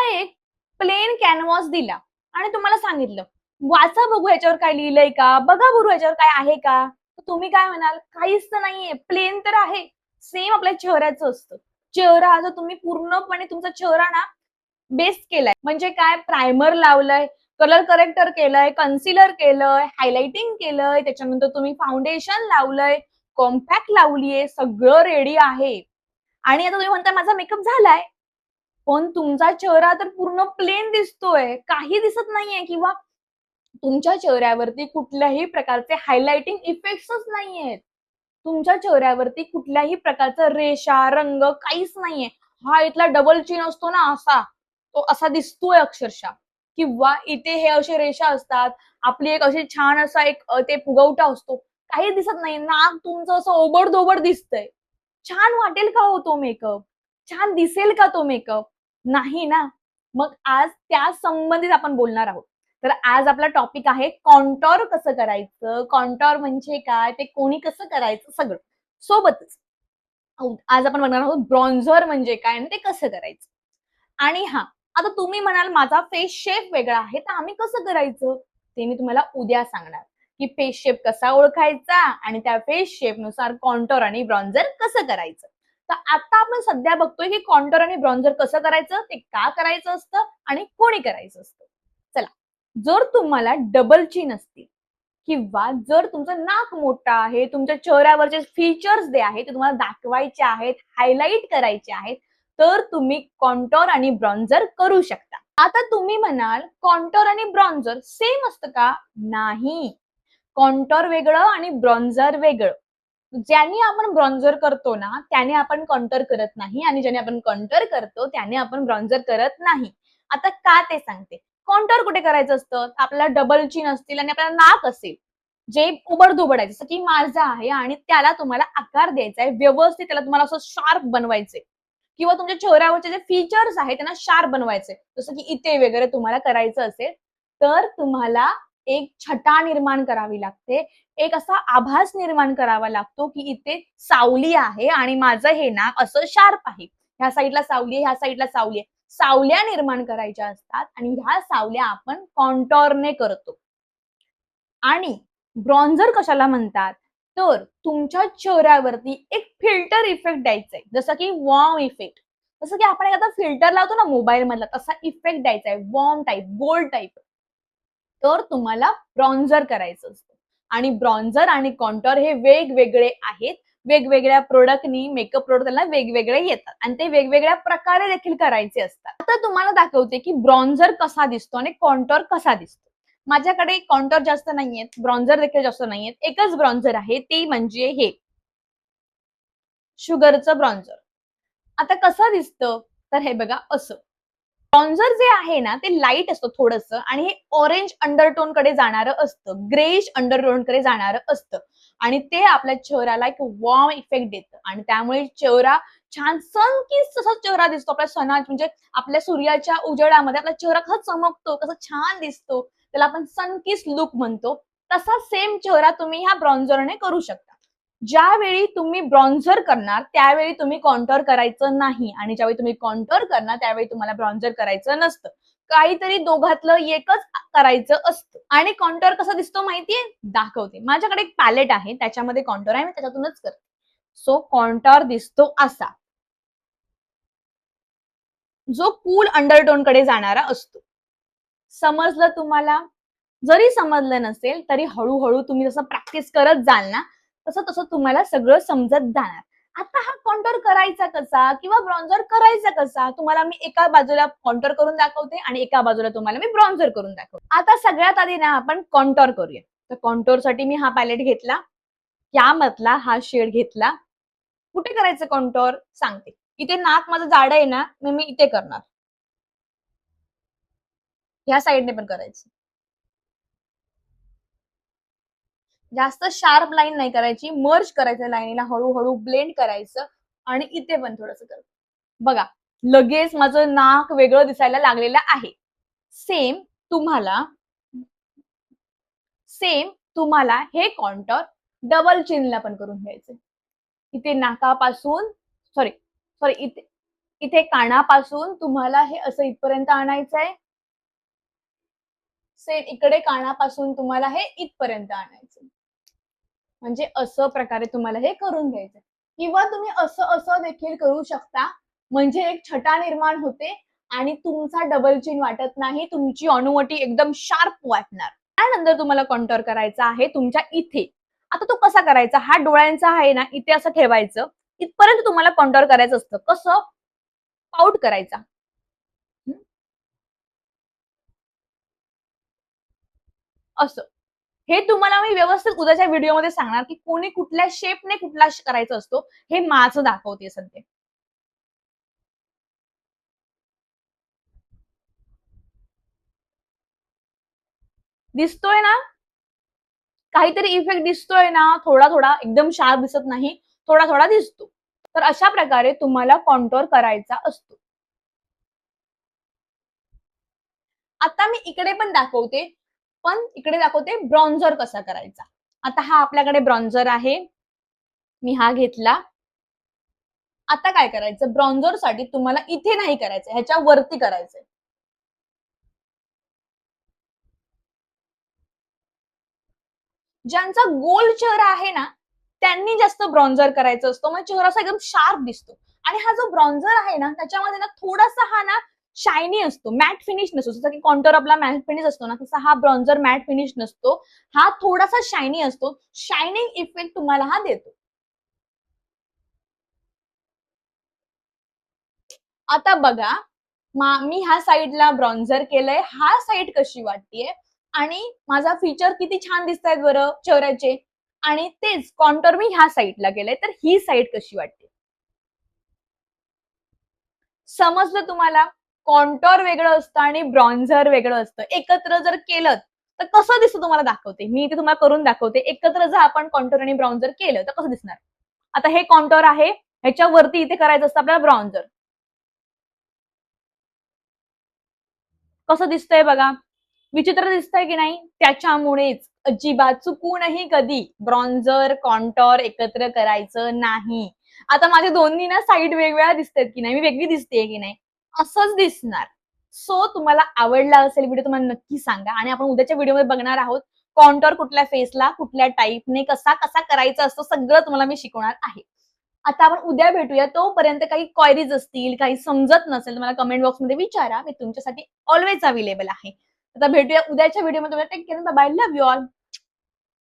एक plain canvas दिला आणि तुम्हाला सांगितलं वाचा बघू ह्याच्यावर काय लिहिलंय का, बघा बघू ह्याच्यावर काय आहे का, तर तुम्ही काय म्हणाल, काहीच तर नाहीये, प्लेन तर आहे. सेम आपल्या चेहऱ्याचं असतं. चेहरा जर तुम्ही पूर्णपणे तुमचा चेहरा ना बेस केलाय, म्हणजे काय, प्रायमर लावलंय, कलर करेक्टर केलंय, कन्सिलर केलंय, हायलाइटिंग केलंय, त्याच्यानंतर तुम्ही फाउंडेशन लावलंय, कॉम्पॅक्ट लावलीये, सगळं रेडी आहे आणि आता तुम्ही म्हणता माझा मेकअप झालाय, पण तुमचा चेहरा तर पूर्ण प्लेन दिसतोय, काही दिसत नाहीये किंवा तुमच्या चेहऱ्यावरती कुठल्याही प्रकारचे हायलाइटिंग इफेक्ट्सच नाहीयेत. तुमच्या चेहऱ्यावरती कुठल्याही प्रकारचा रेषा, रंग काहीच नाहीये. हा इथला डबल चिन असतो ना असा, तो असा दिसतोय अक्षरशः. किंवा इथे हे असे रेषा असतात, आपली एक अशी छान असा एक ते फुगवटा असतो. काही दिसत नाही. नाक तुमचं असं ओबड-धोबड दिसतंय. छान वाटेल का हो तो मेकअप? छान दिसेल का तो मेकअप? नाही ना. मग आज त्या संबंधित आपण बोलणार आहोत. तर आज आपला टॉपिक आहे कॉन्टॉर कसं करायचं, कॉन्टॉर म्हणजे काय, ते कोणी कसं करायचं सगळं. सोबतच आज आपण बघणार आहोत ब्रॉन्झर म्हणजे काय आणि ते कसं करायचं. आणि हा, आता तुम्ही म्हणाल माझा फेस शेप वेगळा आहे, तर आम्ही कसं करायचं? ते मी तुम्हाला उद्या सांगणार, की फेस शेप कसा ओळखायचा आणि त्या फेस शेपनुसार कॉन्टॉर आणि ब्रॉन्झर कसं करायचं. तर आता आपण सध्या बघतोय की कॉन्टॉर आणि ब्रॉन्झर कसं करायचं, ते का करायचं असतं आणि कोणी करायचं असतं. चला, जर तुम्हाला डबल चिन असतील किंवा जर तुमचं नाक मोठं आहे, तुमच्या चेहऱ्यावरचे फीचर्स जे आहेत ते तुम्हाला दाखवायचे आहेत, हायलाइट करायचे आहेत, तर तुम्ही कॉन्टॉर आणि ब्रॉन्झर करू शकता. आता तुम्ही म्हणाल कॉन्टॉर आणि ब्रॉन्झर सेम असतं का? नाही. कॉन्टॉर वेगळं आणि ब्रॉन्झर वेगळं. ज्याने आपण ब्रॉन्झर करतो ना, त्याने आपण कॉन्टॉर करत नाही आणि ज्याने आपण कॉन्टॉर करतो त्याने आपण ब्रॉन्झर करत नाही. आता का ते सांगते. कॉन्टॉर कुठे करायचं असतं? आपल्याला डबल चिन असतील आणि आपल्याला नाक असेल, जे उबड-धोबड आहे, जसं की माझं आहे आणि त्याला तुम्हाला आकार द्यायचा आहे, व्यवस्थित त्याला तुम्हाला असं शार्प बनवायचंय किंवा तुमच्या चेहऱ्यावरचे जे फीचर्स आहेत त्यांना शार्प बनवायचे, जसं की इथे वगैरे तुम्हाला करायचं असेल, तर तुम्हाला एक छटा निर्माण करावी लागते. एक असा आभास निर्माण करावा लागतो, की इथे सावली आहे आणि माझं हे नाक असं शार्प आहे. ह्या साईडला सावली आहे, ह्या साईडला सावली आहे. सावल्या निर्माण करायच्या असतात आणि ह्या सावल्या आपण कॉन्टॉरने करतो. आणि ब्रॉन्झर कशाला म्हणतात? तर तुमच्या चेहऱ्यावरती एक फिल्टर इफेक्ट द्यायचा आहे, जसं की वॉर्म इफेक्ट. जसं की आपण एखादा फिल्टर लावतो ना मोबाईल मधला, तसा इफेक्ट द्यायचा आहे, वॉर्म टाइप, गोल्ड टाइप. तर तुम्हाला ब्रॉन्झर करायचं असतं. आणि ब्रॉन्झर आणि कॉन्टॉर हे वेगवेगळे आहेत. वेगवेगळ्या प्रोडक्टनी मेकअप प्रोडक्ट त्यांना वेगवेगळे येतात आणि ते वेगवेगळ्या प्रकारे देखील करायचे असतात. आता तुम्हाला दाखवते की ब्रॉन्झर कसा दिसतो आणि कॉन्टॉर कसा दिसतो. माझ्याकडे कॉन्टॉर जास्त नाहीयेत, ब्रॉन्झर देखील जास्त नाहीयेत. एकच ब्रॉन्झर आहे, ते म्हणजे हे शुगरचं ब्रॉन्झर. आता कसं दिसतं? तर हे बघा असं. ब्रॉन्झर जे आहे ना ते लाईट असतं थोडंसं आणि हे ऑरेंज अंडरटोन कडे जाणारं असतं, ग्रेश अंडरटोन कडे जाणारं असतं आणि ते आपल्या चेहऱ्याला एक वॉर्म इफेक्ट देतं आणि त्यामुळे चेहरा छान सनकिस तसा चेहरा दिसतो. आपल्या सणा म्हणजे आपल्या सूर्याच्या उजेडामध्ये आपला चेहरा कसा चमकतो, कसा छान दिसतो, त्याला आपण सनकिस लुक म्हणतो. तसा सेम चेहरा तुम्ही ह्या ब्रॉन्झरने करू शकता. ज्यावेळी तुम्ही ब्रॉन्झर करणार त्यावेळी तुम्ही कॉन्टॉर करायचं नाही आणि ज्यावेळी तुम्ही कॉन्टॉर करणार त्यावेळी तुम्हाला ब्रॉन्झर करायचं नसतं. काहीतरी दोघातलं एकच करायचं असतं. आणि कॉन्टॉर कसा दिसतो माहितीये? दाखवते. माझ्याकडे एक पॅलेट आहे, त्याच्यामध्ये कॉन्टॉर आहे, मी त्याच्यातूनच करते. सो कॉन्टॉर दिसतो असा, जो कूल अंडरटोन कडे जाणारा असतो. समजलं तुम्हाला? जरी समजलं नसेल तरी हळूहळू तुम्ही जसं प्रॅक्टिस करत जाल ना, तसं तसं तुम्हाला सगळं समजत जाणार. आता हा कॉन्टूर करायचा कसा किंवा ब्रॉन्झर करायचा कसा, तुम्हाला मी एका बाजूला कॉन्टूर करून दाखवते आणि एका बाजूला तुम्हाला मी ब्रॉन्झर करून दाखवते. आता सगळ्यात आधी ना आपण कॉन्टूर करूया. तर कॉन्टूरसाठी मी हा पॅलेट घेतला, यामधला हा शेड घेतला. कुठे करायचं कॉन्टूर सांगते. इथे नाक माझं जाड आहे ना, मग मी इथे करणार. ह्या साईडने पण करायचं. जास्त शार्प लाईन नाही करायची, मर्ज करायचं लाईनीला, हळूहळू ब्लेंड करायचं आणि इथे पण थोडंसं करायचं. बघा, लगेच माझं नाक वेगळं दिसायला लागलेलं आहे. सेम तुम्हाला सेम तुम्हाला हे कॉन्टॉर डबल चिनला पण करून घ्यायचे. इथे नाकापासून सॉरी सॉरी इथे इथे कानापासून तुम्हाला हे असं इथपर्यंत आणायचंय. सेम इकडे कानापासून तुम्हाला हे इथपर्यंत आणायचं. म्हणजे असं प्रकारे तुम्हाला हे करून घ्यायचं. किंवा तुम्ही असं असं देखील करू शकता. म्हणजे एक छटा निर्माण होते आणि तुमचा डबल चिन वाटत नाही. तुमची अनुवटी एकदम शार्प वाटणार. त्यानंतर तुम्हाला कॉन्टोर करायचा आहे तुमच्या इथे. आता तो कसा करायचा? हा डोळ्यांचा आहे ना, इथे असं ठेवायचं. इथपर्यंत तुम्हाला कॉन्टोर करायचं असतं. कसं? पाऊट करायचा. असं. हे तुम्हाला मी व्यवस्थित उद्याच्या व्हिडिओमध्ये सांगणार, की कोणी कुठल्या शेपने कुठला करायचा असतो, हे माझं दाखवते सध्या. दिसतोय ना? काहीतरी इफेक्ट दिसतोय ना? थोडा-थोडा, एकदम शार्प दिसत नाही, थोडा-थोडा दिसतो. तर अशा प्रकारे तुम्हाला कॉन्टोर करायचा असतो. आता मी इकडे पण दाखवते, पण इकडे दाखवते ब्रॉन्झर कसा करायचा. आता हा आपल्याकडे ब्रॉन्झर आहे. मी हा घेतला. आता काय करायचं? ब्रॉन्झरसाठी तुम्हाला इथे नाही करायचं, ह्याच्या वरती करायचंय. ज्यांचा गोल चेहरा आहे ना, त्यांनी जास्त ब्रॉन्झर करायचं असतो. मग चेहरा असा एकदम शार्प दिसतो. आणि हा जो ब्रॉन्झर आहे ना, त्याच्यामध्ये ना थोडासा हा ना शायनी असतो, मॅट फिनिश नसतो. जसं की कॉन्टोर आपला मॅट फिनिश असतो ना, तसा हा ब्रॉन्झर मॅट फिनिश नसतो. हा थोडासा शायनी असतो. शायनिंग इफेक्ट तुम्हाला हा देतो. आता बघा, मी ह्या साईडला ब्रॉन्झर केलंय. हा साईड कशी वाटतेय आणि माझा फीचर किती छान दिसतायत बरं चेहऱ्याचे. आणि तेच कॉन्टोर मी ह्या साईडला केलंय. तर ही साईड कशी वाटते? समजलं तुम्हाला? कॉन्टोर वेगळं असतं आणि ब्रॉन्झर वेगळं असतं. एकत्र जर केलं तर कसं दिसतं तुम्हाला दाखवते. मी इथे तुम्हाला करून दाखवते. एकत्र जर आपण कॉन्टोर आणि ब्रॉन्झर केलं तर कसं दिसणार? आता हे कॉन्टोर आहे. ह्याच्यावरती इथे करायचं असतं आपल्याला ब्रॉन्झर. कसं दिसतंय बघा. विचित्र दिसतंय की नाही? त्याच्यामुळेच अजिबात चुकूनही कधी ब्रॉन्झर, कॉन्टोर एकत्र करायचं नाही. आता माझे दोन्ही ना साईड वेगवेगळ्या दिसतायत की नाही? मी वेगळी दिसतेय की नाही? असंच दिसणार. सो तुम्हाला आवडला असेल व्हिडिओ तर मला नक्की सांगा. आणि आपण उद्याच्या व्हिडिओमध्ये बघणार आहोत कॉन्टोर कुठल्या फेसला, कुठल्या टाईपने कसा कसा करायचा असतो सगळं तुम्हाला मी शिकवणार आहे. आता आपण उद्या भेटूया. तोपर्यंत काही क्वायरीज असतील, काही समजत नसेल तर मला कमेंट बॉक्समध्ये विचारा. मी तुमच्यासाठी ऑलवेज अवेलेबल आहे. आता भेटूया उद्याच्या व्हिडिओमध्ये. Take care. Bye bye. Love you all.